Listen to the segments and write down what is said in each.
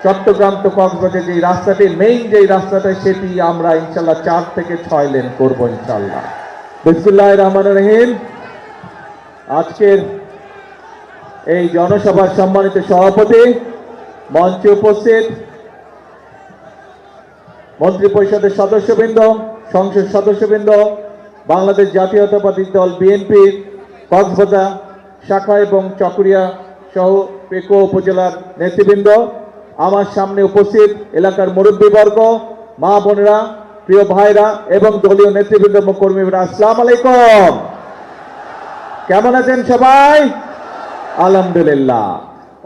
Chittagong two Cox's Bazar যে রাস্তাটি main যে রাস্তাটা সেটি আমরা ইনশাল্লাহ 4 থেকে 6 লেন করব ইনশাল্লাহ। বিসমিল্লাহির রহমানির রহিম। আজকের এই জনসভার সম্মানিত সভাপতি, মঞ্চে উপস্থিত মন্ত্রী পরিষদের সদস্যবৃন্দ, সংসদ সদস্যবৃন্দ, বাংলাদেশ জাতীয়তাবাদী দল বিএনপির কক্সবাজার শাখা এবং চকরিয়া সহ পেকো উপজেলার নেতৃবৃন্দ, আমার সামনে উপস্থিত এলাকার মুরব্বীবর্গ, মা বোনেরা, প্রিয় ভাইরা এবং দলীয় নেতৃবৃন্দ এবং কর্মীরা, আসসালামু আলাইকুম। কেমন আছেন সবাই? আলহামদুলিল্লাহ।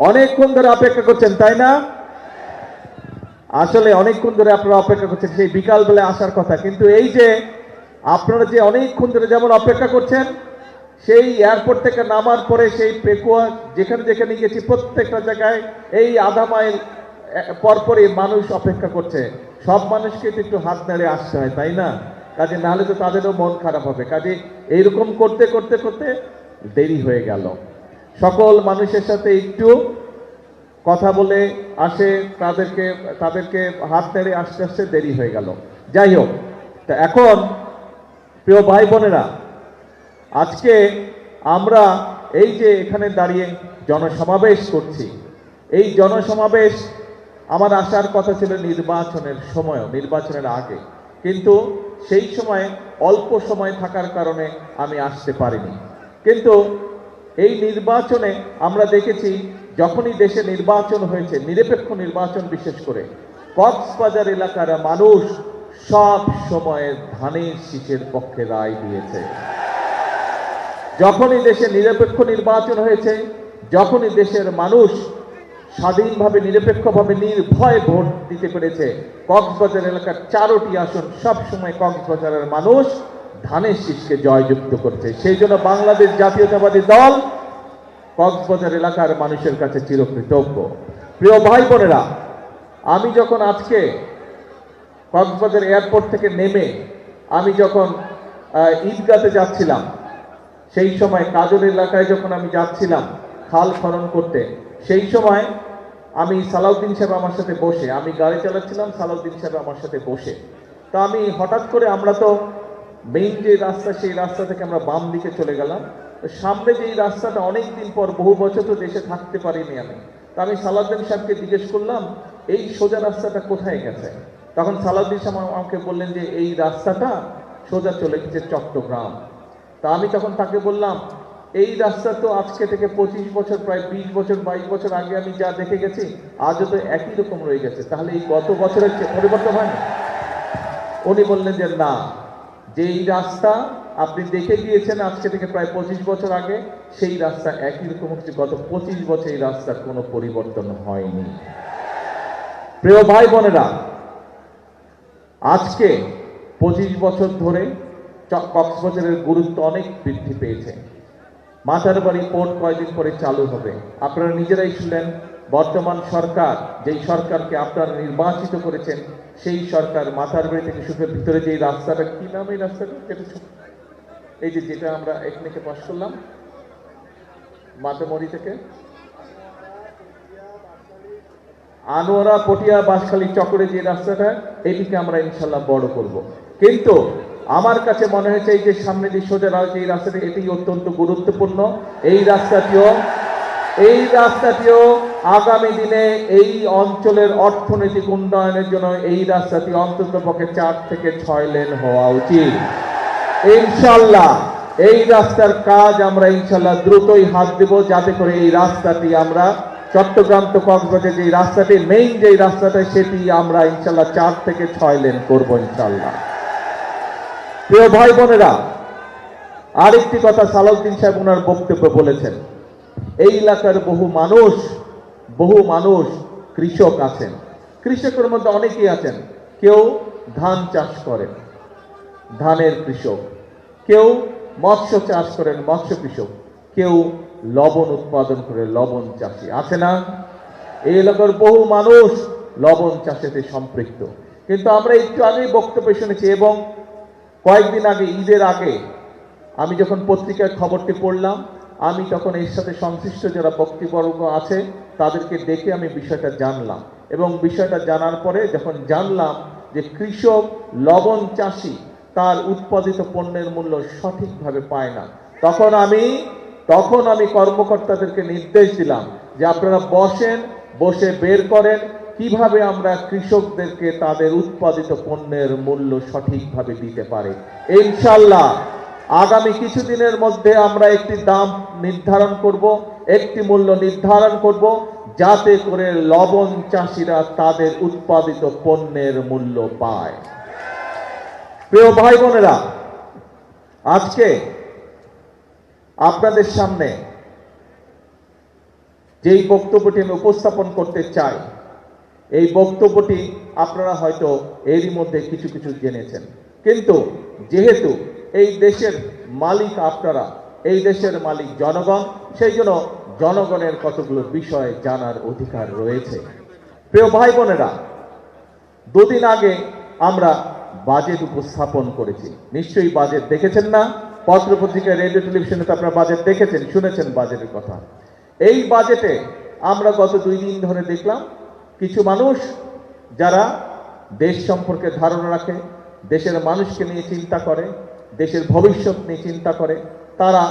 অনেকক্ষণ ধরে অপেক্ষা করছেন, তাই না? আসলে অনেকক্ষণ ধরে আপনারা অপেক্ষা করছেন, সেই বিকালবেলা আসার কথা, কিন্তু এই যে আপনারা যে অনেকক্ষণ ধরে যেমন অপেক্ষা করছেন, সেই এয়ারপোর্ট থেকে নামার পরে সেই পেকুয়া যেখানে যেখানে গেছি প্রত্যেকটা জায়গায় এই আধা মাইল পরপরই মানুষ অপেক্ষা করছে। সব মানুষকে তো একটু হাত নেড়ে আসতে হয়, তাই না? কাজে নাহলে তো তাদেরও মন খারাপ হবে। কাজে এইরকম করতে করতে করতে দেরি হয়ে গেল। সকল মানুষের সাথে একটু কথা বলে আসে, তাদেরকে হাত নেড়ে আসতে আসতে দেরি হয়ে গেল। যাই হোক, তা এখন প্রিয় ভাই বোনেরা, আজকে আমরা এই যে এখানে দাঁড়িয়ে জনসমাবেশ করছি, এই জনসমাবেশ আমার আসার কথা ছিল নির্বাচনের সময়, নির্বাচনের আগে, কিন্তু সেই সময় অল্প সময় থাকার কারণে আমি আসতে পারিনি। কিন্তু এই নির্বাচনে আমরা দেখেছি, যখনই দেশে নির্বাচন হয়েছে, নিরপেক্ষ নির্বাচন, বিশেষ করে কক্সবাজার এলাকার মানুষ সব সময় ধানের শীষের পক্ষে রায় দিয়েছে। যখনই দেশে নিরপেক্ষ নির্বাচন হয়েছে, যখনই দেশের মানুষ স্বাধীনভাবে নিরপেক্ষভাবে নির্ভয়ে ভোট দিতে পেরেছে, কক্সবাজার এলাকার 4টি আসন সবসময় কক্সবাজারের মানুষ ধানের শীষকে জয়যুক্ত করছে। সেই জন্য বাংলাদেশ জাতীয়তাবাদী দল কক্সবাজার এলাকার মানুষের কাছে চিরকৃতজ্ঞ। প্রিয় ভাই বোনেরা, আমি যখন আজকে কক্সবাজার এয়ারপোর্ট থেকে নেমে আমি যখন ঈদগাতে যাচ্ছিলাম, সেই সময় কাজল এলাকায় যখন আমি যাচ্ছিলাম খাল খনন করতে, সেই সময় আমি সালাউদ্দিন সাহেব আমার সাথে বসে, আমি গাড়ি চালাচ্ছিলাম, সালাউদ্দিন সাহেব আমার সাথে বসে, তা আমি হঠাৎ করে, আমরা তো মেইন যে রাস্তা সেই রাস্তা থেকে আমরা বাম দিকে চলে গেলাম। সামনে যে রাস্তাটা অনেক দিন পর, বহু বছর তো দেশে থাকতে পারিনি আমি, তা আমি সালাউদ্দিন সাহেবকে জিজ্ঞেস করলাম এই সোজা রাস্তাটা কোথায় গেছে। তখন সালাউদ্দিন সাহেব আমাকে বললেন যে এই রাস্তাটা সোজা চলে গেছে চট্টগ্রাম। তা আমি তখন তাকে বললাম, এই রাস্তা তো আজকে থেকে 25 বছর, প্রায় 20 বছর 22 বছর আগে আমি যা দেখে গেছি, আজও তো একই রকম রয়ে গেছে, তাহলে এই গত বছরের পরিবর্তন হয়নি? উনি বললেন যে না, যে এই রাস্তা আপনি দেখে গিয়েছেন আজকে থেকে প্রায় 25 বছর আগে, সেই রাস্তা একই রকম হচ্ছে, গত 25 বছর এই রাস্তার কোনো পরিবর্তন হয়নি। প্রিয় ভাই বোনেরা, আজকে 25 বছর ধরে কক্সবাজারের গুরুত্ব অনেক বৃদ্ধি পেয়েছে। মাতারবাড়ি পোর্ট কয়েকদিন পরে চালু হবে। আপনারা নিজেরাই শুনলেন, বর্তমান সরকার, যেই সরকারকে আপনারা নির্বাচিত করেছেন, সেই সরকার মাতারবাড়ি থেকে শুধু ভিতরে যে রাস্তাটা, কি নাম এই রাস্তাটা, এই যে যেটা আমরা এখানে পাস করলাম মাতামরি থেকে আনোয়ারা পটিয়া বাঁশখালী চক্রে যে রাস্তাটা, এটিকে আমরা ইনশাল্লাহ বড় করব। কিন্তু আমার কাছে মনে হয়েছে এই যে সামনে যে সোজা যে রাস্তাটি, এটি অত্যন্ত গুরুত্বপূর্ণ। এই রাস্তাটিও আগামী দিনে এই অঞ্চলের অর্থনৈতিক উন্নয়নের জন্য এই রাস্তাটি অন্তত পক্ষে 4 থেকে 6 লেন হওয়া উচিত। ইনশাল্লাহ এই রাস্তার কাজ আমরা ইনশাল্লাহ দ্রুতই হাত দেব, যাতে করে এই রাস্তাটি আমরা চট্টগ্রাম টু কক্সবাজার যে রাস্তাটি মেইন যে রাস্তাটা, সেটি আমরা ইনশাল্লাহ 4 থেকে 6 লেন করব ইনশাল্লাহ। প্রিয় ভাই বোনেরা, আরেকটি কথা সালাউদ্দিন সাহেব ওনার বক্তব্যে বলেছেন, এই এলাকার বহু মানুষ কৃষক আছেন। কৃষকের মধ্যে অনেকেই আছেন, কেউ ধান চাষ করেন, ধানের কৃষক, কেউ মৎস্য চাষ করেন, মৎস্য কৃষক, কেউ লবণ উৎপাদন করে, লবণ চাষি আছে না? এই এলাকার বহু মানুষ লবণ চাষেতে সম্পৃক্ত। কিন্তু আমরা একটু আগেই বক্তব্য শুনেছি, এবং কয়েকদিন আগে, ঈদের আগে আমি যখন পত্রিকায় খবরটি পড়লাম, আমি তখন এর সাথে সংশ্লিষ্ট যারা বক্তৃবর্গ আছে তাদেরকে ডেকে আমি বিষয়টা জানলাম। এবং বিষয়টা জানার পরে যখন জানলাম যে কৃষক লবণ চাষি তার উৎপাদিত পণ্যের মূল্য সঠিকভাবে পায় না, তখন আমি কর্মকর্তাদেরকে নির্দেশ দিলাম যে আপনারা বসে বের করেন কিভাবে আমরা কৃষকদেরকে তাদের উৎপাদিত পণ্যের মূল্য সঠিকভাবে দিতে পারি। ইনশাআল্লাহ আগামী কিছুদিনের মধ্যে আমরা একটি দাম নির্ধারণ করব, একটি মূল্য নির্ধারণ করব, যাতে করে লবণ চাষিরা তাদের উৎপাদিত পণ্যের মূল্য পায়। প্রিয় ভাই বোনেরা, আজকে আপনাদের সামনে যেই বক্তব্যটি আমি উপস্থাপন করতে চাই, এই বক্তব্যটি আপনারা হয়তো এরই মধ্যে কিছু কিছু জেনেছেন, কিন্তু যেহেতু এই দেশের মালিক আপনারা, এই দেশের মালিক জনগণ, সেই জন্য জনগণের কতগুলো বিষয় জানার অধিকার রয়েছে। প্রিয় ভাই বোনেরা, দুদিন আগে আমরা বাজেট উপস্থাপন করেছি। নিশ্চয়ই বাজেট দেখেছেন না? পত্রপত্রিকায়, রেডিও, টেলিভিশনে তো আপনারা বাজেট দেখেছেন, শুনেছেন বাজেটের কথা। এই বাজেটে আমরা গত 2 দিন ধরে দেখলাম কিছু মানুষ যারা দেশ সম্পর্কে ধারণা রাখে, দেশের মানুষকে নিয়ে চিন্তা করে, দেশের ভবিষ্যৎ নিয়ে চিন্তা করে, তারা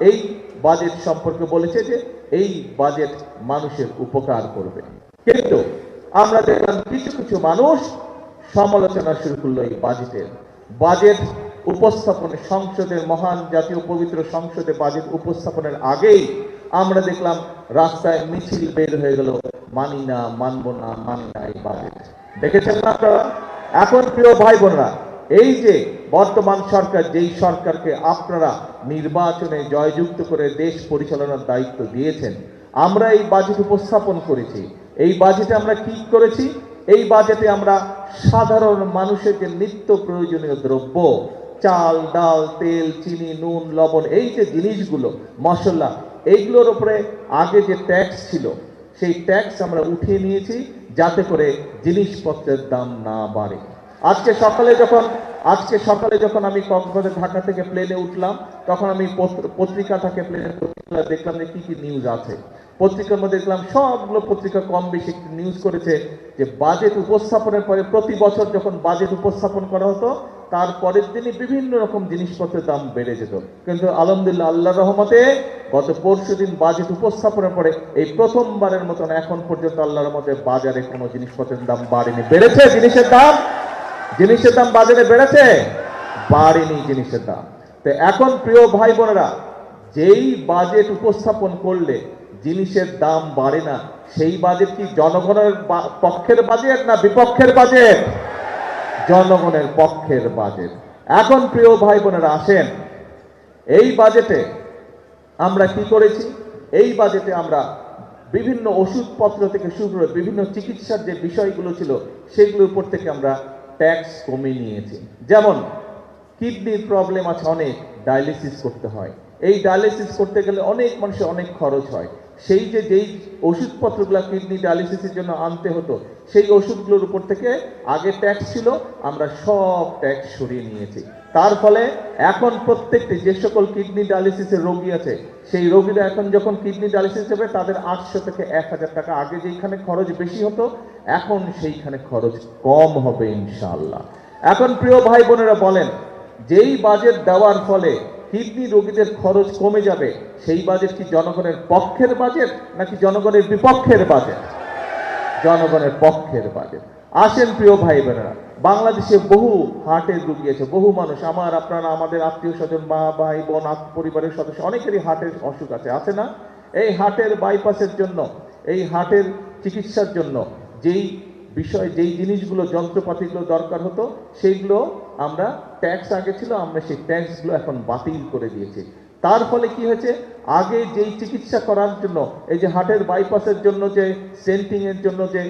এই বাজেট সম্পর্কে বলেছে যে এই বাজেট মানুষের উপকার করবে। কিন্তু আমরা দেখলাম কিছু কিছু মানুষ সমালোচনা শুরু করলো এই বাজেট উপস্থাপনে, সংসদের মহান জাতীয় পবিত্র সংসদে বাজেট উপস্থাপনের আগেই আমরা দেখলাম রাস্তায় মিছিল বের হয়ে গেল, মানি না, মানব না, মানি না এই বাজেট। দেখেছেন না আপনারা? এখন প্রিয় ভাই বোনরা, এই যে বর্তমান সরকার, যেই সরকারকে আপনারা নির্বাচনে জয়যুক্ত করে দেশ পরিচালনার দায়িত্ব দিয়েছেন, আমরা এই বাজেট উপস্থাপন করেছি। এই বাজেটে আমরা কি করেছি? এই বাজেটে আমরা সাধারণ মানুষের যে নিত্য প্রয়োজনীয় দ্রব্য, চাল, ডাল, তেল, চিনি, নুন, লবণ, এই যে জিনিসগুলো, মশলা, এইগুলোর উপরে আগে যে ট্যাক্স ছিল, সেই ট্যাক্স আমরা উঠিয়ে নিয়েছি যাতে করে জিনিসপত্রের দাম না বাড়ে। আজকে সকালে যখন আমি কক্সবাজার, ঢাকা থেকে প্লেনে উঠলাম, তখন আমি পত্রিকা থেকে প্লেনের পত্রিকা দেখলাম যে কি কি নিউজ আছে। পত্রিকার মধ্যে দেখলাম সবগুলো পত্রিকা কম বেশি নিউজ করেছে যে বাজেট উপস্থাপনের পরে, প্রতি বছর যখন বাজেট উপস্থাপন করা হতো, তার পরের দিনই বিভিন্ন রকম জিনিসপত্রের দাম বেড়ে যেত। কিন্তু আলহামদুলিল্লাহ, আল্লাহর রহমতে গত পরশুদিন বাজেট উপস্থাপনের পরে এই প্রথমবারের মতন এখন পর্যন্ত আল্লাহর রহমতে বাজারে কোনো জিনিসপত্রের দাম বাড়েনি। বেড়েছে জিনিসের দাম বাজারে বেড়েছে, বাড়েনি জিনিসের দাম। তো এখন প্রিয় ভাই বোনেরা, যেই বাজেট উপস্থাপন করলে জিনিসের দাম বাড়ে না, সেই বাজেট কি জনগণের পক্ষের বাজেট না বিপক্ষের বাজেট? জনগণের পক্ষের বাজেট। এখন প্রিয় ভাই বোনেরা, আসেন এই বাজেটে আমরা কি করেছি। এই বাজেটে আমরা বিভিন্ন ওষুধপত্র থেকে শুরু করে বিভিন্ন চিকিৎসার যে বিষয়গুলো ছিল, সেগুলোর উপর থেকে আমরা ট্যাক্স কমিয়ে নিয়েছি। যেমন কিডনির প্রবলেম আছে, অনেক ডায়ালিসিস করতে হয়। এই ডায়ালিসিস করতে গেলে অনেক মানুষের অনেক খরচ হয়। যেই ওষুধপত্রগুলো কিডনি ডায়ালিসিসের জন্য আনতে হতো, সেই ওষুধগুলোর উপর থেকে আগে ট্যাক্স ছিল, আমরা সব ট্যাক্স সরিয়ে নিয়েছি। তার ফলে এখন প্রত্যেকটি যে সকল কিডনি ডায়ালিসিসের রোগী আছে, সেই রোগীরা এখন যখন কিডনি ডায়ালিসিস যাবে, তাদের 800 থেকে 1000 টাকা, আগে যেখানে খরচ বেশি হতো এখন সেইখানে খরচ কম হবে ইনশাআল্লাহ। এখন প্রিয় ভাই বোনেরা বলেন, যেই বাজেট দেওয়ার ফলে কিডনি রোগীদের খরচ কমে যাবে, সেই বাজেট কি জনগণের পক্ষের বাজেট নাকি জনগণের বিপক্ষের বাজেট? জনগণের পক্ষের বাজেট। আসেন প্রিয় ভাই বোনেরা, বাংলাদেশে বহু হার্টের রোগী আছে, বহু মানুষ, আপনারা, আমাদের আত্মীয় স্বজন, মা, ভাই, বোন, পরিবারের সদস্য, অনেকেরই হার্টের অসুখ আছে না? এই হার্টের বাইপাসের জন্য, এই হার্টের চিকিৎসার জন্য যেই জিনিসগুলো, যন্ত্রপাতিগুলো দরকার হতো, সেইগুলো আমরা ট্যাক্স আগে ছিল, আমরা সেই ট্যাক্সগুলো এখন বাতিল করে দিয়েছি। তার ফলে কি হয়েছে, আগে যেই চিকিৎসা করার জন্য, এই যে হার্টের বাইপাসের জন্য যে সেন্টিং এর জন্য যে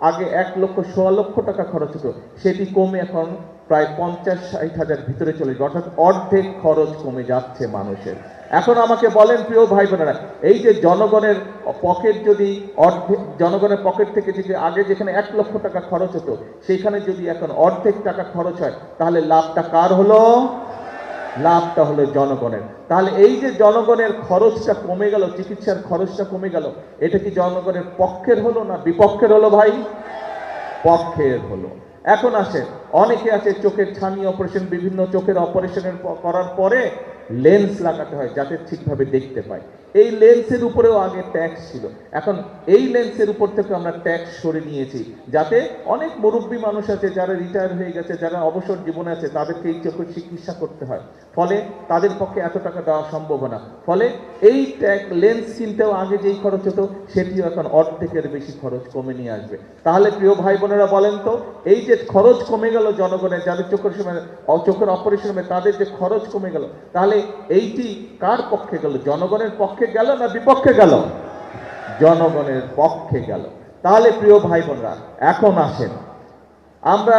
আগে 1 লক্ষ 1.25 লক্ষ টাকা খরচ হতো, সেটি কমে এখন প্রায় 50-60 হাজার ভিতরে চলে যাবে, অর্থাৎ অর্ধেক খরচ কমে যাচ্ছে মানুষের। এখন আমাকে বলেন প্রিয় ভাই বোনেরা, এই যে জনগণের পকেট থেকে যদি আগে যেখানে 1 লক্ষ টাকা খরচ হতো, সেখানে যদি এখন অর্ধেক টাকা খরচ হয়, তাহলে লাভটা কার হলো? লাভটা হলো জনগণের। তাহলে এই যে জনগণের খরচটা কমে গেল, চিকিৎসার খরচটা কমে গেল, এটা কি জনগণের পক্ষের হলো না বিপক্ষের হলো ভাই? পক্ষের হলো। এখন আসে, অনেকে আছে চোখের ছানি অপারেশন, বিভিন্ন চোখের অপারেশনের করার পরে লেন্স লাগাতে হয় যাতে ঠিকভাবে দেখতে পায়। এই লেন্সের উপরেও আগে ট্যাক্স ছিল, এখন এই লেন্সের উপর থেকে আমরা ট্যাক্স সরে নিয়েছি, যাতে অনেক মুরব্বী মানুষ আছে যারা রিটায়ার হয়ে গেছে, যারা অবসর জীবনে আছে, তাদেরকে এই চোখের চিকিৎসা করতে হয়, ফলে তাদের পক্ষে এত টাকা দেওয়া সম্ভব না। ফলে এই লেন্স কিনতেও আগে যেই খরচ হতো সেটিও এখন অর্ধেকের বেশি খরচ কমে নিয়ে আসবে। তাহলে প্রিয় ভাই বোনেরা বলেন তো, এই যে খরচ কমে গেল জনগণের, যাদের চোখের অপারেশন হবে তাদের যে খরচ কমে গেল, তাহলে এইটি কার পক্ষে গেল? জনগণের পক্ষে গেল না বিপক্ষে গেল? জনগণের পক্ষে গেল। তাহলে প্রিয় ভাই বোনরা, এখন আসেন, আমরা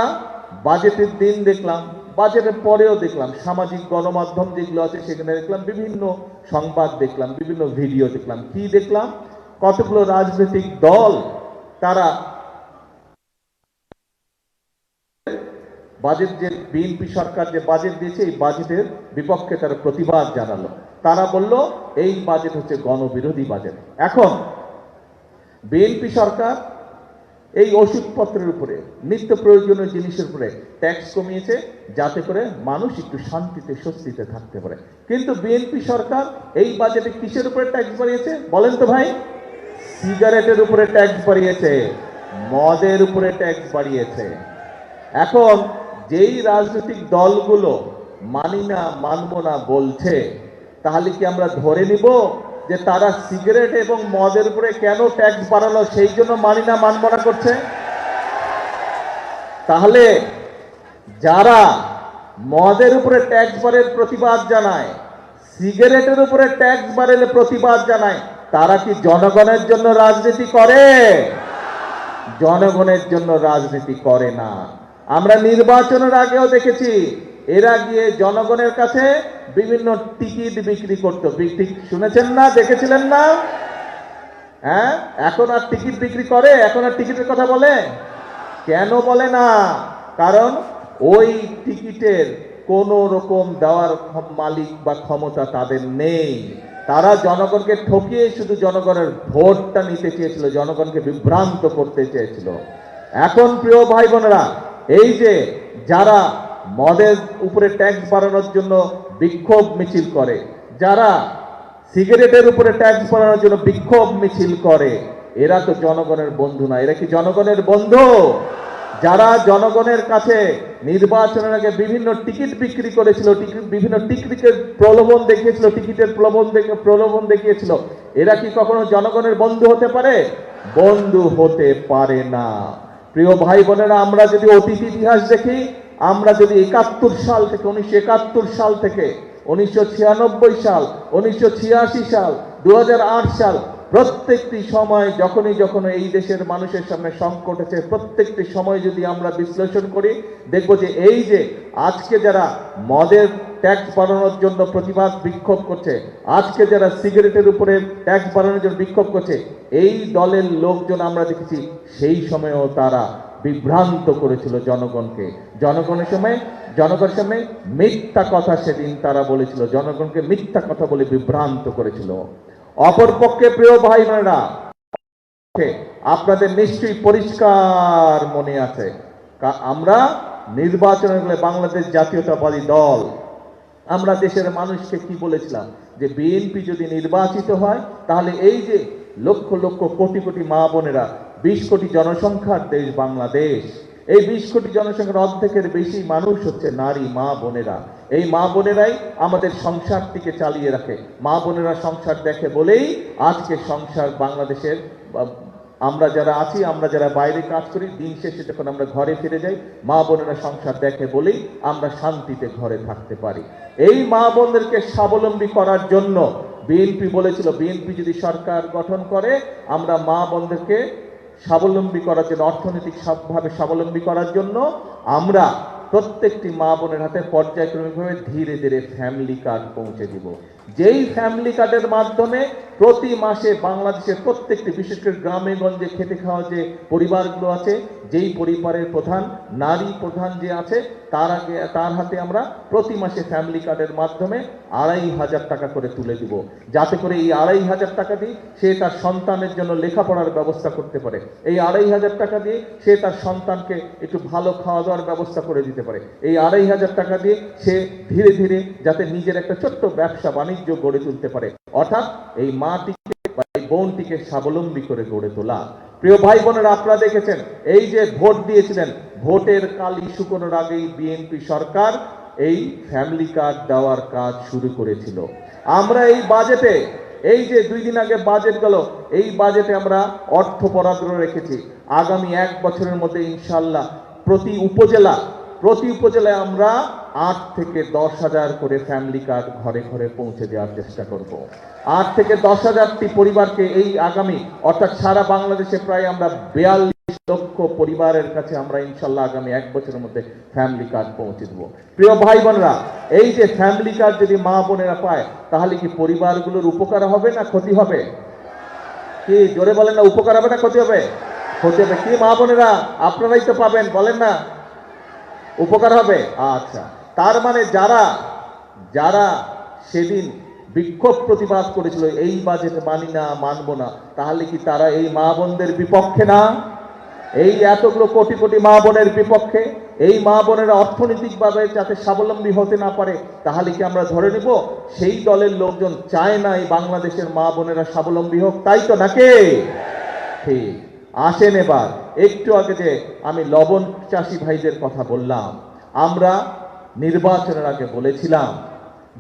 বাজেটের দিন দেখলাম, বাজেটের পরেও দেখলাম, সামাজিক গণমাধ্যম যেগুলো আছে সেখানে দেখলাম বিভিন্ন সংবাদ, দেখলাম বিভিন্ন ভিডিও, দেখলাম কি দেখলাম, কতগুলো রাজনৈতিক দল তারা বাজেট, যে বিএনপি সরকার যে বাজেট দিয়েছে এই বাজেটের বিপক্ষে তারা প্রতিবাদ জানালো। তারা বলল এই বাজেট হচ্ছে গণবিরোধী বাজেট। এখন বিএনপি সরকার এই ওষুধপত্রের উপরে, নিত্য প্রয়োজনীয় জিনিসের উপরে ট্যাক্স কমিয়েছে যাতে করে মানুষ একটু শান্তিতে স্বস্তিতে থাকতে পারে। কিন্তু বিএনপি সরকার এই বাজেটে কিসের উপরে ট্যাক্স বাড়িয়েছে বলেন তো ভাই? সিগারেটের উপরে ট্যাক্স বাড়িয়েছে, মদের উপরে ট্যাক্স বাড়িয়েছে। এখন যেই রাজনৈতিক দলগুলো মানি না, মানব না বলছে, তাহলে কি আমরা ধরে নিব যে তারা সিগারেট এবং মদের উপরে কেন ট্যাক্স বাড়ালো সেই জন্য মানি না, মানব না করছে? তাহলে যারা মদের উপরে ট্যাক্স বাড়ার প্রতিবাদ জানায়, সিগারেটের উপরে ট্যাক্স বাড়ালে প্রতিবাদ জানায়, তারা কি জনগণের জন্য রাজনীতি করে? জনগণের জন্য রাজনীতি করে না। আমরা নির্বাচনের আগেও দেখেছি, এরা গিয়ে জনগণের কাছে বিভিন্ন টিকিট বিক্রি করতো। শুনেছেন না, দেখেছিলেন না? হ্যাঁ, এখন আর টিকিট বিক্রি করে? এখন আর টিকিটের কথা বলে? কেন বলে না? কারণ ওই টিকিটের কোন রকম দেওয়ার মালিক বা ক্ষমতা তাদের নেই। তারা জনগণকে ঠকিয়ে শুধু জনগণের ভোটটা নিতে চেয়েছিল, জনগণকে বিভ্রান্ত করতে চেয়েছিল। এখন প্রিয় ভাই বোনেরা, এই যে যারা মদের উপরে ট্যাক্স বাড়ানোর জন্য বিক্ষোভ মিছিল করে, যারা সিগারেটের উপরে ট্যাক্স বাড়ানোর জন্য বিক্ষোভ মিছিল করে, এরা তো জনগণের বন্ধু না। এরা কি জনগণের বন্ধু? যারা জনগণের কাছে নির্বাচনের আগে বিভিন্ন টিকিট বিক্রি করেছিল, বিভিন্ন টিকিটের প্রলোভন দেখিয়েছিল, টিকিটের প্রলোভন দেখিয়েছিল, এরা কি কখনো জনগণের বন্ধু হতে পারে? বন্ধু হতে পারে না। প্রিয় ভাই বোনেরা, আমরা যদি অতীত ইতিহাস দেখি, আমরা যদি 71 সাল থেকে 1971 সাল থেকে 1996 সাল, 1986 সাল, 2008 সাল, প্রত্যেকটি সময় যখনই এই দেশের মানুষের সামনে সংকট আছে, প্রত্যেকটি সময় যদি আমরা বিশ্লেষণ করি, দেখব যে এই যে আজকে যারা মদের ট্যাক্স বাড়ানোর জন্য প্রতিবাদ বিক্ষোভ করছে, আজকে যারা সিগারেটের উপরে ট্যাক্স বাড়ানোর জন্য বিক্ষোভ করছে, এই দলের লোকজন আমরা দেখেছি সেই সময়েও তারা বিভ্রান্ত করেছিল জনগণকে। জনগণের সামনে মিথ্যা কথা সেদিন তারা বলেছিল, জনগণকে মিথ্যা কথা বলে বিভ্রান্ত করেছিল। অপরপক্ষে প্রিয় ভাই বোনেরা, আপনাদের নিশ্চয়ই পরিষ্কার মনে আছে, আমরা নির্বাচনে গেলে বাংলাদেশ জাতীয়তাবাদী দল, আমরা দেশের মানুষকে কি বলেছিলাম, যে বিএনপি যদি নির্বাচিত হয় তাহলে এই যে লক্ষ লক্ষ কোটি কোটি মা বোনেরা, 20 কোটি জনসংখ্যার দেশ বাংলাদেশ, এই 20 কোটি জনসংখ্যার অর্ধেকের বেশি মানুষ হচ্ছে নারী, মা বোনেরা। এই মা বোনেরাই আমাদের সংসারটিকে চালিয়ে রাখে। মা বোনেরা সংসার দেখে বলেই আজকে সংসার বাংলাদেশের, আমরা যারা আছি, আমরা যারা বাইরে কাজ করি, দিন শেষে যখন আমরা ঘরে ফিরে যাই, মা বোনেরা সংসার দেখে বলেই আমরা শান্তিতে ঘরে থাকতে পারি। এই মা বোনদেরকে স্বাবলম্বী করার জন্য বিএনপি বলেছিল, বিএনপি যদি সরকার গঠন করে, আমরা মা বোনদেরকে স্বাবলম্বী করার জন্য, অর্থনৈতিকভাবে স্বাবলম্বী করার জন্য আমরা প্রত্যেকটি মা বোনের হাতে পর্যায়ক্রমিকভাবে ধীরে ধীরে ফ্যামিলি কার্ড পৌঁছে দিব। যেই ফ্যামিলি কার্ডের মাধ্যমে প্রতি মাসে বাংলাদেশের প্রত্যেকটি, বিশেষ করে গ্রামে গঞ্জে খেতে খাওয়া যে পরিবারগুলো আছে, যেই পরিবারের প্রধান নারী প্রধান যে আছে, তার হাতে আমরা প্রতি মাসে ফ্যামিলি কার্ডের মাধ্যমে 2,500 টাকা করে তুলে দিব, যাতে করে এই 2,500 টাকা দিয়ে সে তার সন্তানের জন্য লেখাপড়ার ব্যবস্থা করতে পারে। এই 2,500 টাকা দিয়ে সে তার সন্তানকে একটু ভালো খাওয়া দাওয়ার ব্যবস্থা করে দিতে পারে। এই 2,500 টাকা দিয়ে সে ধীরে ধীরে যাতে নিজের একটা ছোট্ট ব্যবসা বাণিজ্য গড়ে তুলতে পারে, অর্থাৎ এই মাটিকে বা এই বোনটিকে স্বাবলম্বী করে গড়ে তোলা। প্রিয় ভাই বোনেরা, আপনারা দেখেছেন এই যে ভোট দিয়েছিলেন, ভোটের কালি শুকনোর আগেই বিএনপি সরকার এই ফ্যামিলি কার্ড দেওয়ার কাজ শুরু করেছিল। আমরা এই বাজেটে, এই যে 2 দিন আগে বাজেট গেল, এই বাজেটে আমরা অর্থ বরাদ্দ রেখেছি আগামী 1 বছরের মধ্যে ইনশাল্লাহ প্রতি উপজেলায় আমরা 8 থেকে 10 হাজার করে ফ্যামিলি কার্ড ঘরে ঘরে পৌঁছে দেওয়ার চেষ্টা করব। 8 থেকে 10 হাজারটি পরিবারকে এই আগামী, অর্থাৎ সারা বাংলাদেশে প্রায় আমরা 42 লক্ষ পরিবারের কাছে আমরা ইনশাল্লাহ আগামী 1 বছরের মধ্যে ফ্যামিলি কার্ড পৌঁছে দেবো। প্রিয় ভাই বোনেরা, এই যে ফ্যামিলি কার্ড যদি মা বোনেরা পায়, তাহলে কি পরিবারগুলোর উপকার হবে না ক্ষতি হবে? কি জোরে বলেন না, উপকার হবে না ক্ষতি হবে? ক্ষতি হবে। কি মা বোনেরা, আপনারাই তো পাবেন, বলেন না উপকার হবে? আচ্ছা, তার মানে যারা সেদিন বিক্ষোভ প্রতিবাদ করেছিল এই বাজেট মানি না, মানবো না, তাহলে কি তারা এই মা বোনদের বিপক্ষে না? এই এতগুলো কোটি কোটি মা বোনের বিপক্ষে? এই মা বোনেরা অর্থনৈতিকভাবে যাতে স্বাবলম্বী হতে না পারে, তাহলে কি আমরা ধরে নেব সেই দলের লোকজন চায় না এই বাংলাদেশের মা বোনেরা স্বাবলম্বী হোক? তাই তো নাকি? ঠিক। আসেন এবার, একটু আগে যে আমি লবণ চাষি ভাইদের কথা বললাম, আমরা নির্বাচনের আগে বলেছিলাম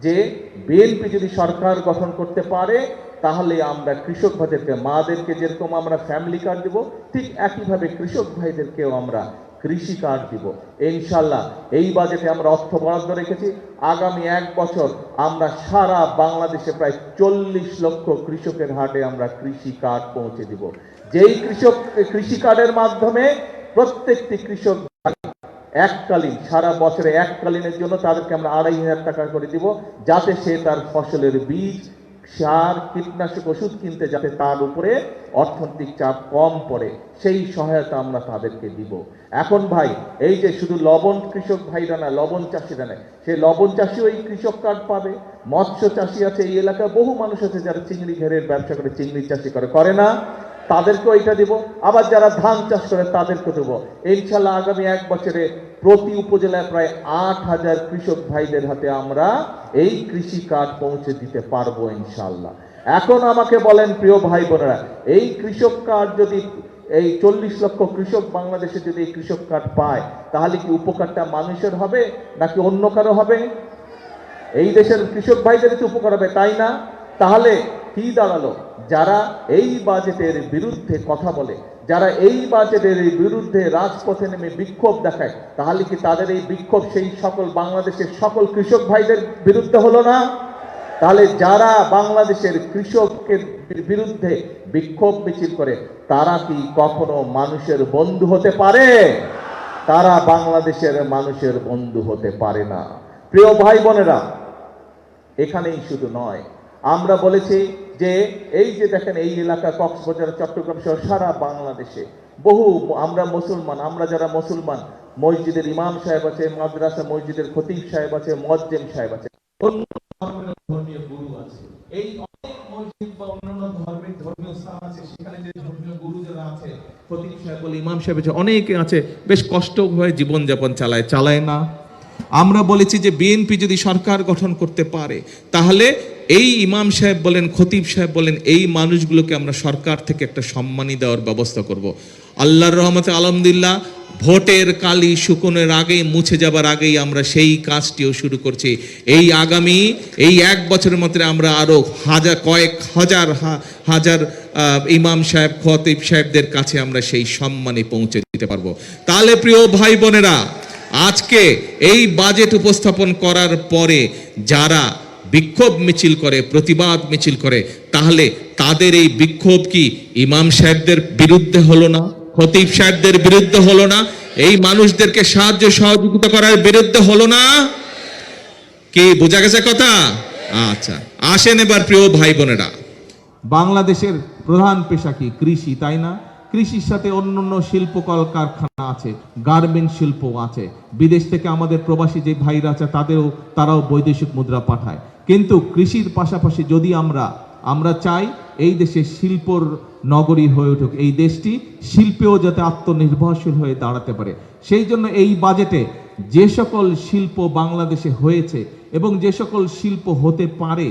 যে বিএনপি যদি সরকার গঠন করতে পারে, তাহলে আমরা কৃষক ভাইদেরকে, মাদেরকে যেরকম আমরা ফ্যামিলি কার্ড দিব, ঠিক একইভাবে কৃষক ভাইদেরকেও আমরা কৃষি কার্ড দিব ইনশাল্লাহ। এই বাজেটে আমরা অর্থ বরাদ্দ রেখেছি, আগামী 1 বছর আমরা সারা বাংলাদেশে প্রায় 40 লক্ষ কৃষকের হাতে আমরা কৃষি কার্ড পৌঁছে দিব। যেই কৃষি কার্ডের মাধ্যমে প্রত্যেকটি কৃষক এককালীন, সারা বছরে এককালীনের জন্য তাদেরকে আমরা 2,500 টাকা করে দিব, যাতে সে তার ফসলের বীজ, সার, কীটনাশক ওষুধ কিনতে যাতে তার উপরে অর্থনৈতিক চাপ কম পড়ে, সেই সহায়তা আমরা তাদেরকে দিব। এখন ভাই, এই যে শুধু লবণ কৃষক ভাইরা না, লবণ চাষিরা না, সেই লবণ চাষিও এই কৃষক কার্ড পাবে। মৎস্য চাষি আছে, এই এলাকায় বহু মানুষ আছে যারা চিংড়ি ঘেরের ব্যবসা করে, চিংড়ি চাষি করে না, তাদেরকেও এটা দিব। আবার যারা ধান চাষ করে তাদেরকে দেবো ইনশাল্লাহ। আগামী 1 বছরে প্রতি উপজেলায় প্রায় 8,000 কৃষক ভাইদের হাতে আমরা এই কৃষি কার্ড পৌঁছে দিতে পারবো ইনশাল্লাহ। এখন আমাকে বলেন প্রিয় ভাই বোনেরা, এই কৃষক কার্ড যদি এই 40 লক্ষ কৃষক বাংলাদেশে যদি এই কৃষক কার্ড পায়, তাহলে কি উপকারটা মানুষের হবে নাকি অন্য কারো হবে? এই দেশের কৃষক ভাইদের কি উপকার হবে, তাই না? তাহলে কি দাঁড়ালো? যারা এই বাজেটের বিরুদ্ধে কথা বলে, যারা এই বাজেটের বিরুদ্ধে রাজপথে নেমে বিক্ষোভ দেখায়, তাহলে কি তাদের এই বিক্ষোভ সেই সকল বাংলাদেশের সকল কৃষক ভাইদের বিরুদ্ধে হলো না? তাহলে যারা বাংলাদেশের কৃষকের বিরুদ্ধে বিক্ষোভ মিছিল করে, তারা কি কখনো মানুষের বন্ধু হতে পারে? তারা বাংলাদেশের মানুষের বন্ধু হতে পারে না। প্রিয় ভাই বোনেরা, এখানেই শুধু নয়, আমরা বলেছি যে এই যে দেখেন এই এলাকা কক্সবাজার, চট্টগ্রাম সহ সারা বাংলাদেশে বহু আমরা মুসলমান, আমরা যারা মুসলমান, মসজিদের ইমাম সাহেব আছে, মাদ্রাসা মসজিদের খতিব সাহেব আছে, মুয়াজ্জিম সাহেব আছে, অন্য ধর্মীয় গুরু আছে, এই অনেক মসজিদ বা অন্যান্য ধর্মীয় স্থান আছে, সেখানে যে ধর্মীয় গুরু যারা আছে, খতিব সাহেব বলে, ইমাম সাহেব আছে, অনেকে আছে বেশ কষ্ট হয়ে জীবনযাপন চালায় না। আমরা বলেছি যে বিএনপি যদি সরকার গঠন করতে পারে, তাহলে এই ইমাম সাহেব বলেন, খতিব সাহেব বলেন, এই মানুষগুলোকে আমরা সরকার থেকে একটা সম্মানী দেওয়ার ব্যবস্থা করব। আল্লাহর রহমতে আলহামদুলিল্লাহ, ভোটের কালি শুকনোর আগেই, মুছে যাবার আগেই আমরা সেই কাজটিও শুরু করছি। এই আগামী 1 বছরের মধ্যে আমরা আরো কয়েক হাজার ইমাম সাহেব, খতিব সাহেবদের কাছে আমরা সেই সম্মানে পৌঁছে দিতে পারবো। তাহলে প্রিয় ভাই বোনেরা, আজকে এই বাজেট উপস্থাপন করার পরে যারা বিক্ষোভ মিছিল করে, প্রতিবাদ মিছিল করে, তাহলে তাদের এই বিক্ষোভ কি ইমাম সাহেবদের বিরুদ্ধে হলো না? খতিব সাহেবদের বিরুদ্ধে হলো না? এই মানুষদেরকে সাহায্য সহযোগিতা করার বিরুদ্ধে হলো না? কি বোঝা গেছে কথা? আচ্ছা। আসেন এবার প্রিয় ভাই বোনেরা, বাংলাদেশের প্রধান পেশা কি? কৃষি, তাই না? কৃষির সাথে অন্যান্য শিল্প কলকারখানা আছে, গার্মেন্ট শিল্প আছে। বিদেশ থেকে আমাদের প্রবাসী যে ভাইরা আছে তারাও বৈদেশিক মুদ্রা পাঠায়। কিন্তু কৃষির পাশাপাশি যদি আমরা চাই এই দেশে শিল্পর নগরী হয়ে উঠুক, এই দেশটি শিল্পেও যাতে আত্মনির্ভরশীল হয়ে দাঁড়াতে পারে, সেই জন্য এই বাজেটে যে সকল শিল্প বাংলাদেশে হয়েছে এবং যে সকল শিল্প হতে পারে,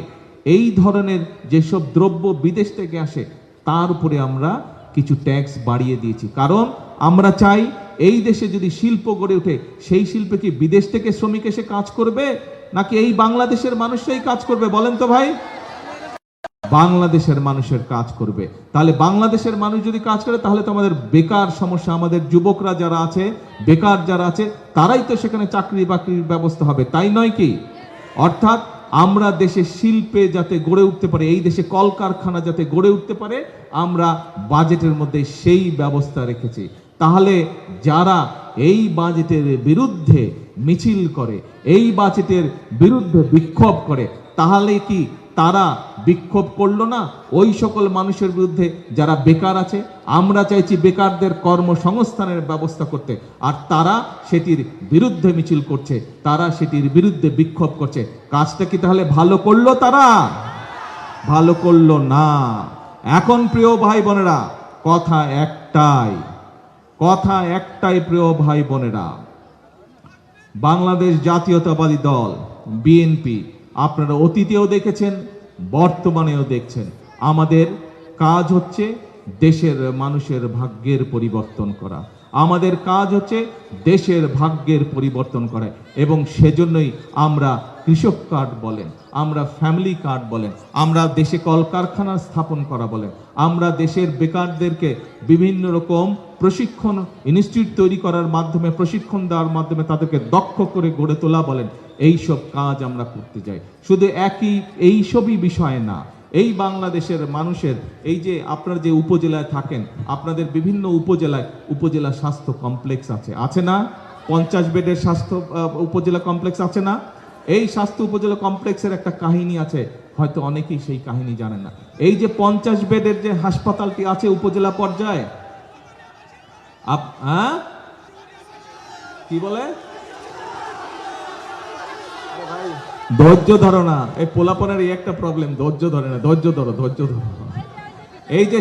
এই ধরনের যেসব দ্রব্য বিদেশ থেকে আসে তার উপরে আমরা কিছু ট্যাক্স বাড়িয়ে দিয়েছি। কারণ আমরা চাই এই দেশে যদি শিল্প গড়ে ওঠে, সেই শিল্পে কি বিদেশ থেকে শ্রমিক এসে কাজ করবে নাকি এই বাংলাদেশের মানুষরাই কাজ করবে? বলেন তো ভাই। বাংলাদেশের মানুষের কাজ করবে। তাহলে বাংলাদেশের মানুষ যদি কাজ করে তাহলে তো আমাদের বেকার সমস্যা, আমাদের যুবকরা যারা আছে, বেকার যারা আছে, তারাই তো সেখানে চাকরি বাকরির ব্যবস্থা হবে, তাই নয় কি? অর্থাৎ আমরা দেশে শিল্পে যাতে গড়ে উঠতে পারে, এই দেশে কলকারখানা যাতে গড়ে উঠতে পারে, আমরা বাজেটের মধ্যে সেই ব্যবস্থা রেখেছি। তাহলে যারা এই বাজেটের বিরুদ্ধে মিছিল করে, এই বাজেটের বিরুদ্ধে বিক্ষোভ করে, তাহলে কি তারা বিক্ষোভ করলো না ওই সকল মানুষের বিরুদ্ধে যারা বেকার আছে? আমরা চাইছি বেকারদের কর্মসংস্থানের ব্যবস্থা করতে, আর তারা সেটির বিরুদ্ধে মিছিল করছে, তারা সেটির বিরুদ্ধে বিক্ষোভ করছে। কাজটা কি তাহলে ভালো করলো? তারা ভালো করলো না। এখন প্রিয় ভাই বোনেরা, কথা একটাই প্রিয় ভাই বোনেরা, বাংলাদেশ জাতীয়তাবাদী দল বিএনপি, আপনারা অতীতেও দেখেছেন, বর্তমানেও দেখছেন, আমাদের কাজ হচ্ছে দেশের মানুষের ভাগ্যের পরিবর্তন করা। আমাদের কাজ হচ্ছে দেশের ভাগ্যের পরিবর্তন করা, এবং সেজন্যই আমরা কৃষক কার্ড বলেন, আমরা ফ্যামিলি কার্ড বলেন, আমরা দেশে কলকারখানা স্থাপন করা বলেন, আমরা দেশের বেকারদেরকে বিভিন্ন রকম প্রশিক্ষণ ইনস্টিটিউট তৈরি করার মাধ্যমে, প্রশিক্ষণ দেওয়ার মাধ্যমে তাদেরকে দক্ষ করে গড়ে তোলা বলেন, এইসব কাজ আমরা করতে যাই। শুধু এইসবই বিষয় না, এই বাংলাদেশের মানুষের, এই যে আপনারা যে উপজেলায় থাকেন, আপনাদের বিভিন্ন উপজেলা স্বাস্থ্য কমপ্লেক্স আছে না? 50 বেডের স্বাস্থ্য উপজেলা কমপ্লেক্স আছে না? এই স্বাস্থ্য উপজেলা কমপ্লেক্সের একটা কাহিনী আছে, হয়তো অনেকেই সেই কাহিনী জানেন না। এই যে 50 বেডের যে হাসপাতালটি আছে উপজেলা পর্যায়ে, কি বলে, ধৈর্য ধরো না, এই পোলাপনের এই একটা প্রবলেম, ধৈর্য ধরে না, ধৈর্য ধরো। এই যে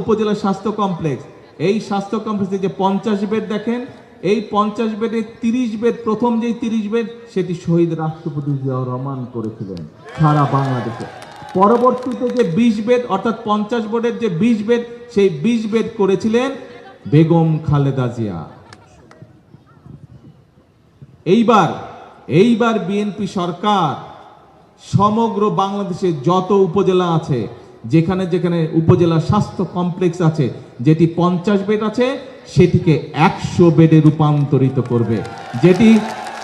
উপজেলা স্বাস্থ্য কমপ্লেক্স, এই স্বাস্থ্য কমপ্লেক্সে যে 50 বেড দেখেন, এই 50 বেডে 30 বেড, প্রথম যেই 30 বেড সেটি শহীদ রাষ্ট্রপতি জিয়াউর রহমান করেছিলেন সারা বাংলাদেশে। পরবর্তীতে যে 20 বেড, অর্থাৎ 50 বেডের যে 20 বেড, সেই 20 বেড করেছিলেন বেগম খালেদা জিয়া। এইবার বিএনপি সরকার সমগ্র বাংলাদেশে যত উপজেলা আছে, যেখানে যেখানে উপজেলা স্বাস্থ্য কমপ্লেক্স আছে, যেটি 50 বেড আছে সেটিকে 100 বেডে রূপান্তরিত করবে। যেটি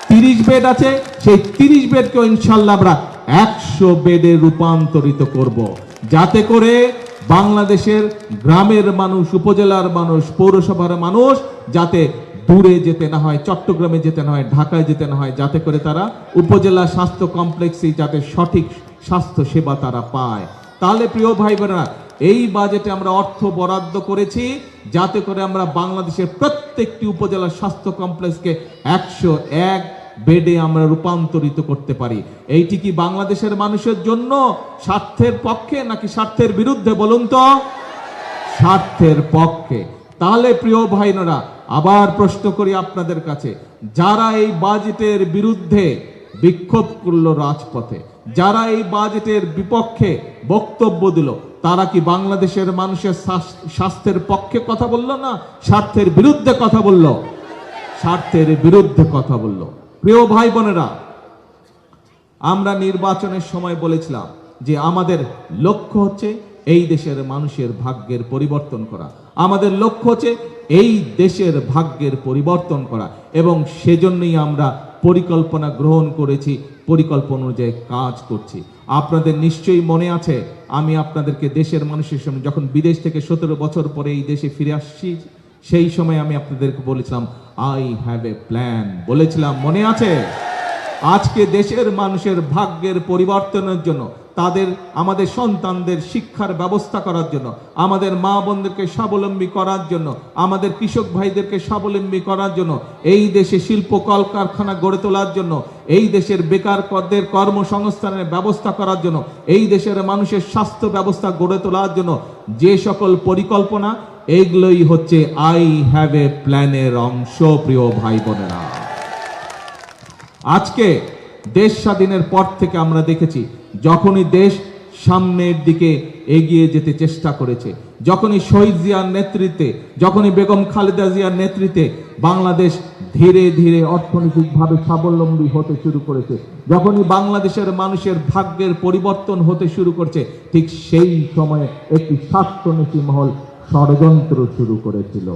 30 বেড আছে সেই 30 বেডকে ইনশাআল্লাহ আমরা 100 বেডে রূপান্তরিত করব, যাতে করে বাংলাদেশের গ্রামের মানুষ, উপজেলার মানুষ, পৌরসভার মানুষ যাতে দূরে যেতে না হয়, চট্টগ্রামে যেতে না হয়, ঢাকায় যেতে না হয়, যাতে করে তারা উপজেলা স্বাস্থ্য কমপ্লেক্সে যাতে সঠিক স্বাস্থ্য সেবা তারা পায়। তাহলে প্রিয় ভাই বোনেরা, এই বাজেটে আমরা অর্থ বরাদ্দ করেছি যাতে করে আমরা বাংলাদেশের প্রত্যেকটি উপজেলা স্বাস্থ্য কমপ্লেক্সকে 101 বেডে আমরা রূপান্তরিত করতে পারি। এইটি কি বাংলাদেশের মানুষের জন্য স্বার্থের পক্ষে নাকি স্বার্থের বিরুদ্ধে? বলুন তো। স্বার্থের পক্ষে। তাহলে প্রিয় ভাইরা, আবার প্রশ্ন করি আপনাদের কাছে, যারা এই বাজেটের বিরুদ্ধে বিক্ষোভ করলো রাজপথে, যারা এই বাজেটের বিপক্ষে বক্তব্য দিল, তারা কি বাংলাদেশের মানুষের স্বাস্থ্যের পক্ষে কথা বলল না স্বার্থের বিরুদ্ধে কথা বলল? স্বার্থের বিরুদ্ধে কথা বলল। প্রিয় ভাই বোনেরা, আমরা নির্বাচনের সময় বলেছিলাম যে আমাদের লক্ষ্য হচ্ছে এই দেশের মানুষের ভাগ্যের পরিবর্তন করা, আমাদের লক্ষ্য হচ্ছে এই দেশের ভাগ্যের পরিবর্তন করা, এবং সেজন্যই আমরা পরিকল্পনা গ্রহণ করেছি, পরিকল্পনা অনুযায়ী কাজ করছি। আপনাদের নিশ্চয়ই মনে আছে, আমি আপনাদেরকে দেশের মানুষের সামনে যখন বিদেশ থেকে 17 বছর পরে এই দেশে ফিরে আসছি, সেই সময় আমি আপনাদেরকে বলেছিলাম আই হ্যাভ এ প্ল্যান, বলেছিলাম, মনে আছে? আজকে দেশের মানুষের ভাগ্যের পরিবর্তনের জন্য তাদের আমাদের সন্তানদের শিক্ষার ব্যবস্থা করার জন্য, আমাদের মা বোনদেরকে স্বাবলম্বী করার জন্য, আমাদের কৃষক ভাইদেরকে স্বাবলম্বী করার জন্য, এই দেশে শিল্প কলকারখানা গড়ে তোলার জন্য, এই দেশের বেকারদের কর্মসংস্থানের ব্যবস্থা করার জন্য, এই দেশের মানুষের স্বাস্থ্য ব্যবস্থা গড়ে তোলার জন্য যে সকল পরিকল্পনা, এইগুলোই হচ্ছে আই হ্যাভ এ প্ল্যানের অংশ। প্রিয় ভাই বোনেরা, আজকে দেশ স্বাধীনের পর থেকে আমরা দেখেছি যখনই দেশ সামনের দিকে এগিয়ে যেতে চেষ্টা করেছে, যখনই শহীদ জিয়ার নেতৃত্বে, যখনই বেগম খালেদা জিয়ার নেতৃত্বে বাংলাদেশ ধীরে ধীরে অর্থনৈতিকভাবে স্বাবলম্বী হতে শুরু করেছে, যখনই বাংলাদেশের মানুষের ভাগ্যের পরিবর্তন হতে শুরু করছে, ঠিক সেই সময়ে একটি স্বার্থনীতি মহল ষড়যন্ত্র শুরু করেছিল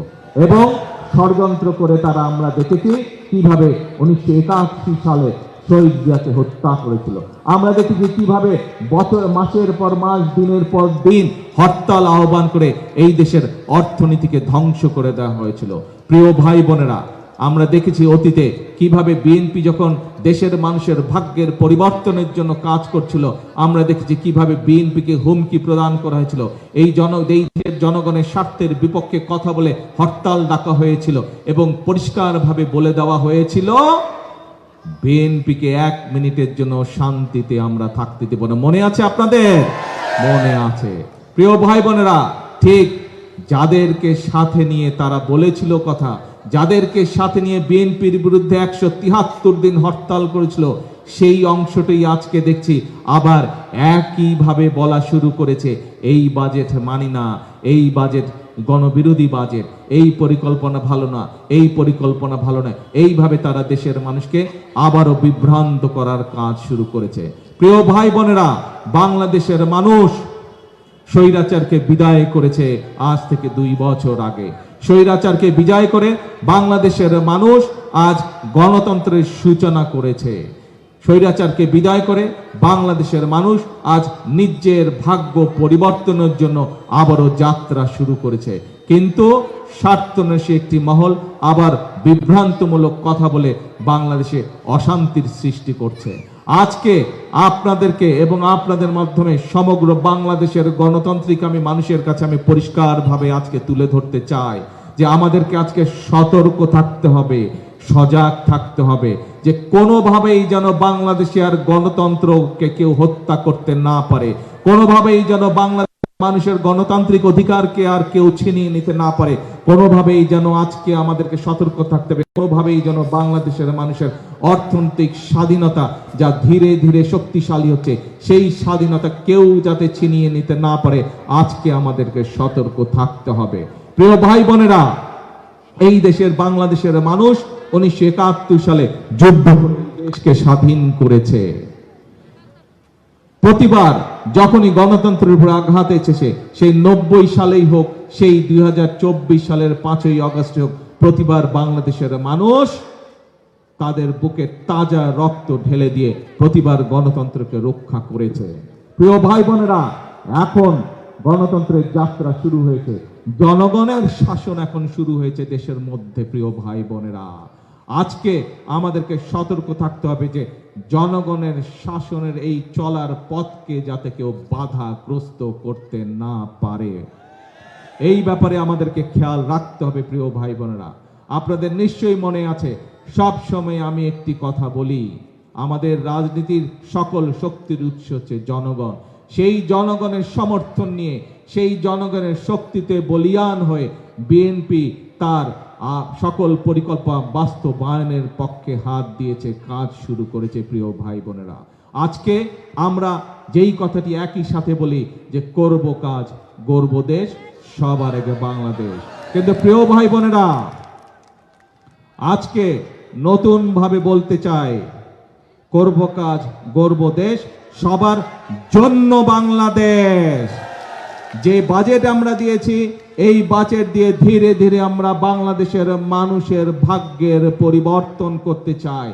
এবং ষড়যন্ত্র করে তারা আমরা দেখেছি কিভাবে 1981 সালে শহীদ জিয়াকে হত্যা করেছিল। আমরা দেখেছি কিভাবে বছর, মাসের পর মাস, দিনের পর দিন হরতাল আহ্বান করে এই দেশের অর্থনীতিকে ধ্বংস করে দেওয়া হয়েছিল। প্রিয় ভাই বোনেরা, আমরা দেখেছি অতীতে কিভাবে বিএনপি যখন দেশের মানুষের ভাগ্যের পরিবর্তনের জন্য কাজ করছিল, আমরা দেখেছি কিভাবে বিএনপিকে হুমকি প্রদান করা হয়েছিল, এই দেশের জনগণের স্বার্থের বিপক্ষে কথা বলে হরতাল ডাকা হয়েছিল এবং পরিষ্কারভাবে বলে দেওয়া হয়েছিল বিএনপিকে 1 মিনিটের জন্য শান্তিতে আমরা থাকতে দেব না। মনে আছে আপনাদের? মনে আছে। প্রিয় ভাই বোনেরা, ঠিক যাদেরকে সাথে নিয়ে তারা বলেছিল কথা, যাদেরকে সাথে নিয়ে বিএনপির বিরুদ্ধে 173 দিন হরতাল করেছিল, সেই অংশটাই আজকে দেখছি আবার একইভাবে বলা শুরু করেছে, এই বাজেট মানি না, এই বাজেট গণবিরোধী বাজেট, এই পরিকল্পনা ভালো না, এই পরিকল্পনা ভালো না। এইভাবে তারা দেশের মানুষকে আবারও বিভ্রান্ত করার কাজ শুরু করেছে। প্রিয় ভাই বোনেরা, বাংলাদেশের মানুষ স্বৈরাচারকে বিদায় করেছে আজ থেকে 2 বছর আগে। স্বৈরাচারকে বিজয় করে বাংলাদেশের মানুষ আজ গণতন্ত্রের সূচনা করেছে। স্বৈরাচারকে বিদায় করে বাংলাদেশের মানুষ আজ নিজের ভাগ্য পরিবর্তনের জন্য আবারও যাত্রা শুরু করেছে। কিন্তু স্বার্থন্বেষী একটি মহল আবার বিভ্রান্তমূলক কথা বলে বাংলাদেশে অশান্তির সৃষ্টি করছে। আজকে আপনাদেরকে এবং আপনাদের মাধ্যমে সমগ্র বাংলাদেশের গণতান্ত্রিক আমি মানুষের কাছে আমি পরিষ্কারভাবে আজকে তুলে ধরতে চাই যে আমাদেরকে আজকে সতর্ক থাকতে হবে, সজাগ থাকতে হবে, যে কোনোভাবেই যেন বাংলাদেশে আর গণতন্ত্রকে কেউ হত্যা করতে না পারে, কোনোভাবেই যেন বাংলাদেশের মানুষের গণতান্ত্রিক অধিকারকে আর কেউ ছিনিয়ে নিতে না পারে, কোনোভাবেই যেন আজকে আমাদেরকে সতর্ক থাকতে হবে, কোনোভাবেই যেন বাংলাদেশের মানুষের অর্থনৈতিক স্বাধীনতা যা ধীরে ধীরে শক্তিশালী হচ্ছে, সেই স্বাধীনতা কেউ যাতে ছিনিয়ে নিতে না পারে, আজকে আমাদেরকে সতর্ক থাকতে হবে। প্রিয় ভাই বোনেরা, এই দেশের বাংলাদেশের মানুষ 1971 সালে যুদ্ধ করে দেশকে স্বাধীন করেছে। প্রতিবার যখনই গণতন্ত্রের উপর আঘাত এসেছে, সেই 90 সালেই হোক, সেই 2024 সালের 5ই আগস্ট হোক, প্রতিবার বাংলাদেশের মানুষ তাদের বুকে তাজা রক্ত ঢেলে দিয়ে প্রতিবার গণতন্ত্রকে রক্ষা করেছে। প্রিয় ভাই বোনেরা, এখন গণতন্ত্রের যাত্রা শুরু হয়েছে, জনগণের শাসন এখন শুরু হয়েছে দেশের মধ্যে। প্রিয় ভাই বোনেরা, আজকে আমাদেরকে সতর্ক থাকতে হবে যে জনগণের শাসনের এই চলার পথকে যাতে কেউ বাধাগ্রস্ত করতে না পারে, এই ব্যাপারে আমাদেরকে খেয়াল রাখতে হবে। প্রিয় ভাই বোনেরা, আপনাদের নিশ্চয়ই মনে আছে, সব সময় আমি একটি কথা বলি, আমাদের রাজনীতির সকল শক্তির উৎস হচ্ছে জনগণ। সেই জনগণের সমর্থন নিয়ে, সেই জনগণের শক্তিতে বলীয়ান হয়ে বিএনপি তার সকল পরিকল্পনা বাস্তবায়নের পক্ষে হাত দিয়েছে, কাজ শুরু করেছে। প্রিয় ভাই বোনেরা, আজকে আমরা যেই কথাটি একই সাথে বলি যে করব কাজ, গর্ব দেশ, সবার আগে বাংলাদেশ। কিন্তু প্রিয় ভাই বোনেরা, আজকে নতুন ভাবে বলতে চাই, করব কাজ, গর্ব দেশ, সবার জন্য বাংলাদেশ। যে বাজেট আমরা দিয়েছি, এই বাজেট দিয়ে ধীরে ধীরে আমরা বাংলাদেশের মানুষের ভাগ্যের পরিবর্তন করতে চাই।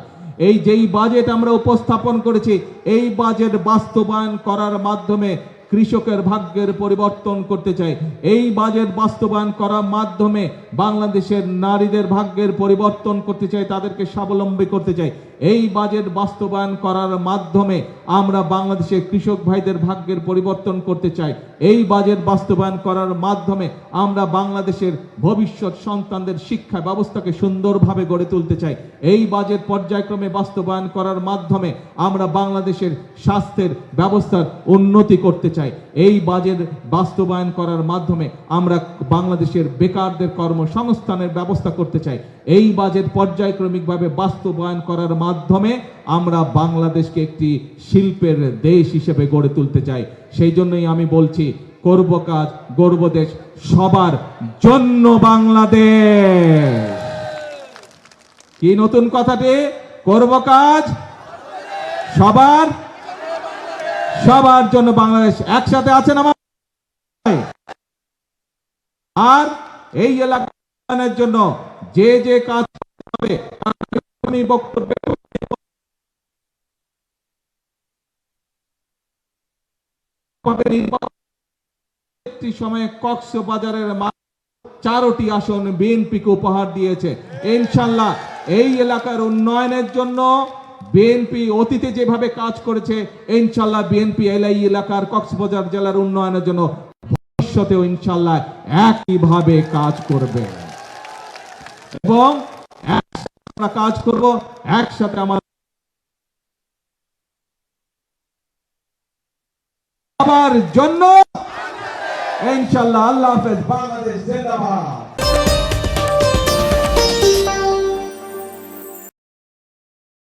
এই যেই বাজেট আমরা উপস্থাপন করেছি, এই বাজেট বাস্তবায়ন করার মাধ্যমে কৃষকের ভাগ্যের পরিবর্তন করতে চাই। এই বাজেট বাস্তবায়ন করার মাধ্যমে বাংলাদেশের নারীদের ভাগ্যের পরিবর্তন করতে চাই, তাদেরকে স্বাবলম্বী করতে চাই। এই বাজেট বাস্তবায়ন করার মাধ্যমে আমরা বাংলাদেশের কৃষক ভাইদের ভাগ্যের পরিবর্তন করতে চাই। এই বাজেট বাস্তবায়ন করার মাধ্যমে আমরা বাংলাদেশের ভবিষ্যৎ সন্তানদের শিক্ষা ব্যবস্থাকে সুন্দরভাবে গড়ে তুলতে চাই। এই বাজেট পর্যায়ক্রমে বাস্তবায়ন করার মাধ্যমে আমরা বাংলাদেশের স্বাস্থ্যের ব্যবস্থার উন্নতি করতে চাই। এই বাজেট বাস্তবায়ন করার মাধ্যমে আমরা বাংলাদেশের বেকারদের কর্মসংস্থানের ব্যবস্থা করতে চাই। এই বাজেট পর্যায়ক্রমিকভাবে বাস্তবায়ন করার মাধ্যমে আমরা বাংলাদেশকে একটি শিল্পের দেশ হিসেবে গড়ে তুলতে চাই। সেই জন্যই আমি বলছি, করব কাজ গর্ব দেশ, সবার জন্য বাংলাদেশ। কি নতুন কথাটি? করব কাজ সবার জন্য বাংলাদেশ। একসাথে আছেন আমার? আর এই এলাকার জন্য যে যে কাজ হবে আমি বক্তব্য একটি সময়ে কক্সবাজারের 4টি আসন বিএনপিকে উপহার দিয়েছে। ইনশাআল্লাহ এই এলাকার উন্নয়নের জন্য বিএনপি অতীতে যেভাবে কাজ করেছে, ইনশাআল্লাহ বিএনপি এই এলাকার কক্সবাজার জেলার উন্নয়নের জন্য ভবিষ্যতেও ইনশাআল্লাহ একইভাবে কাজ করবে এবং আমরা কাজ করব একসাথে। আমার সবার জন্য ইনশাআল্লাহ। আল্লাহ হাফেজ। বাংলাদেশ জিন্দাবাদ।